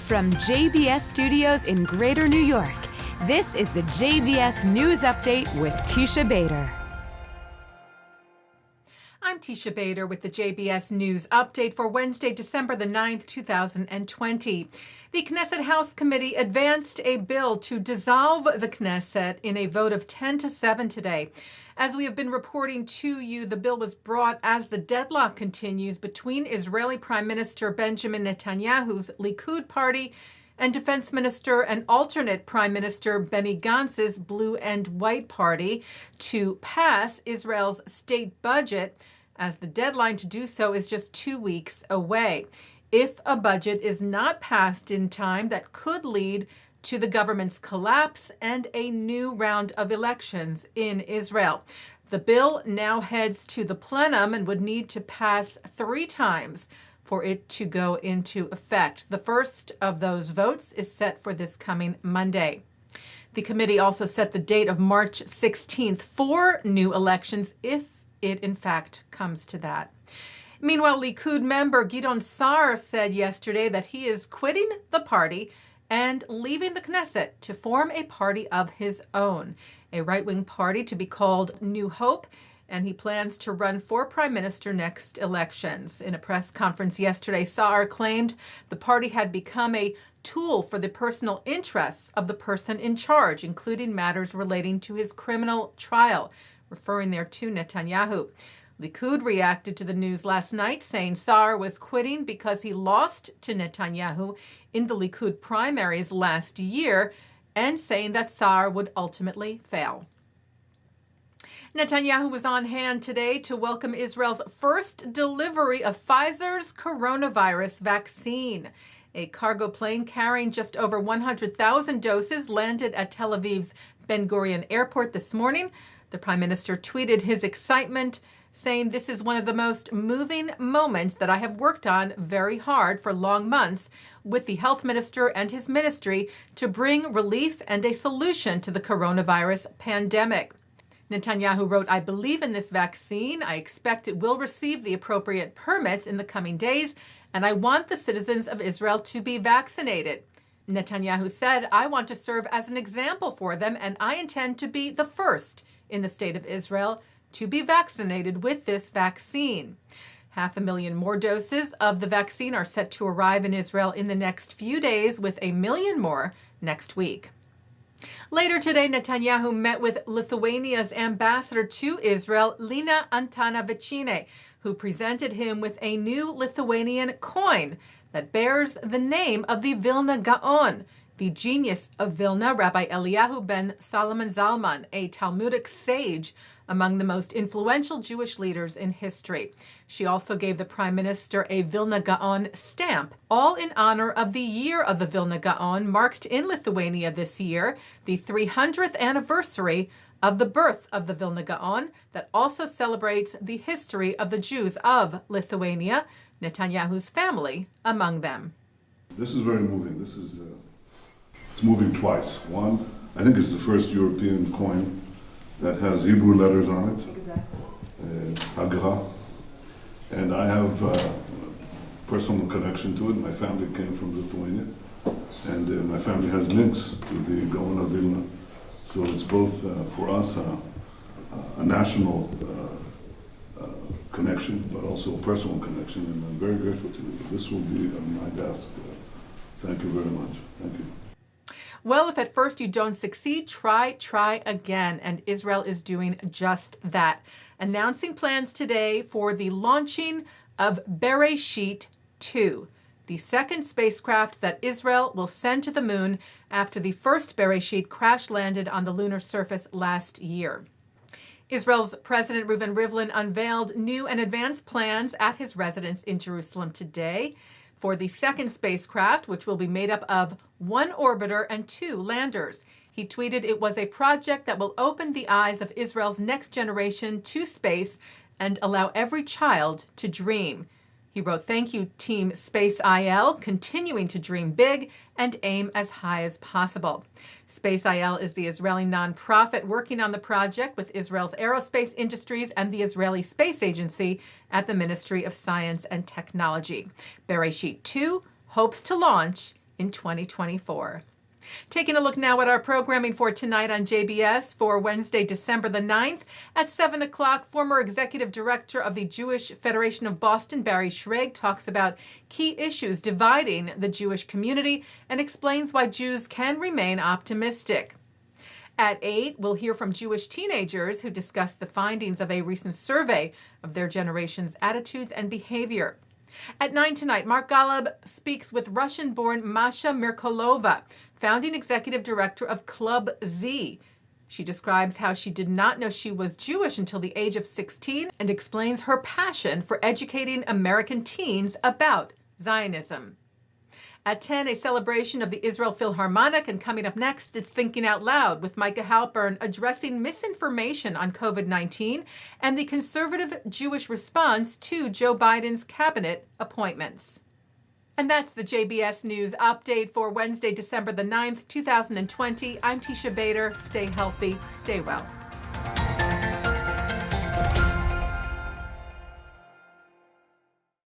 From JBS Studios in Greater New York, this is the JBS News Update with Teisha Bader. I'm Teisha Bader with the JBS News Update for Wednesday, December the 9th, 2020. The Knesset House Committee advanced a bill to dissolve the Knesset in a vote of 10-7 today. As we have been reporting to you, the bill was brought as the deadlock continues between Israeli Prime Minister Benjamin Netanyahu's Likud party and Defense Minister and alternate Prime Minister Benny Gantz's Blue and White Party to pass Israel's state budget, as the deadline to do so is just 2 weeks away. If a budget is not passed in time, that could lead to the government's collapse and a new round of elections in Israel. The bill now heads to the plenum and would need to pass 3 times for it to go into effect. The first of those votes is set for this coming Monday. The committee also set the date of March 16th for new elections if it in fact comes to that. Meanwhile, Likud member Gideon Sa'ar said yesterday that he is quitting the party and leaving the Knesset to form a party of his own, a right-wing party to be called New Hope, and he plans to run for prime minister next elections. In a press conference yesterday, Sa'ar claimed the party had become a tool for the personal interests of the person in charge, including matters relating to his criminal trial, referring there to Netanyahu. Likud reacted to the news last night, saying Sa'ar was quitting because he lost to Netanyahu in the Likud primaries last year, and saying that Sa'ar would ultimately fail. Netanyahu was on hand today to welcome Israel's first delivery of Pfizer's coronavirus vaccine. A cargo plane carrying just over 100,000 doses landed at Tel Aviv's Ben Gurion Airport this morning. The Prime Minister tweeted his excitement, saying, "This is one of the most moving moments that I have worked on very hard for long months with the health minister and his ministry to bring relief and a solution to the coronavirus pandemic." Netanyahu wrote, "I believe in this vaccine. I expect it will receive the appropriate permits in the coming days, and I want the citizens of Israel to be vaccinated." Netanyahu said, "I want to serve as an example for them, and I intend to be the first in the state of Israel to be vaccinated with this vaccine." 500,000 more doses of the vaccine are set to arrive in Israel in the next few days, with 1 million more next week. Later today, Netanyahu met with Lithuania's ambassador to Israel, Lina Antana-Vecine, who presented him with a new Lithuanian coin that bears the name of the Vilna Gaon, the genius of Vilna, Rabbi Eliyahu ben Solomon Zalman, a Talmudic sage among the most influential Jewish leaders in history. She also gave the Prime Minister a Vilna Gaon stamp, all in honor of the year of the Vilna Gaon, marked in Lithuania this year, the 300th anniversary of the birth of the Vilna Gaon, that also celebrates the history of the Jews of Lithuania, Netanyahu's family among them. This is very moving. It's moving twice. One, I think it's the first European coin that has Hebrew letters on it. Exactly. Hagra. And I have a personal connection to it. My family came from Lithuania. And my family has links to the Gaon of Vilna. So it's both, for us, a national connection, but also a personal connection. And I'm very grateful to you. This will be on my desk. Thank you very much. Thank you. Well, if at first you don't succeed, try again. And Israel is doing just that, announcing plans today for the launching of Bereshit 2, the second spacecraft that Israel will send to the moon after the first Bereshit crash-landed on the lunar surface last year. Israel's President Reuven Rivlin unveiled new and advanced plans at his residence in Jerusalem today for the second spacecraft, which will be made up of 1 orbiter and 2 landers. He tweeted it was a project that will open the eyes of Israel's next generation to space and allow every child to dream. He wrote, "Thank you, Team Space IL, continuing to dream big and aim as high as possible." Space IL is the Israeli nonprofit working on the project with Israel's aerospace industries and the Israeli Space Agency at the Ministry of Science and Technology. Bereshit 2 hopes to launch in 2024. Taking a look now at our programming for tonight on JBS for Wednesday, December the 9th. At 7 o'clock, former executive director of the Jewish Federation of Boston, Barry Schrag, talks about key issues dividing the Jewish community and explains why Jews can remain optimistic. At 8, we'll hear from Jewish teenagers who discuss the findings of a recent survey of their generation's attitudes and behavior. At 9 tonight, Mark Golub speaks with Russian-born Masha Merkolova, founding executive director of Club Z. She describes how she did not know she was Jewish until the age of 16 and explains her passion for educating American teens about Zionism. At 10, a celebration of the Israel Philharmonic, and coming up next, it's Thinking Out Loud with Micah Halpern addressing misinformation on COVID-19 and the conservative Jewish response to Joe Biden's cabinet appointments. And that's the JBS News Update for Wednesday, December the 9th, 2020. I'm Teisha Bader. Stay healthy, stay well.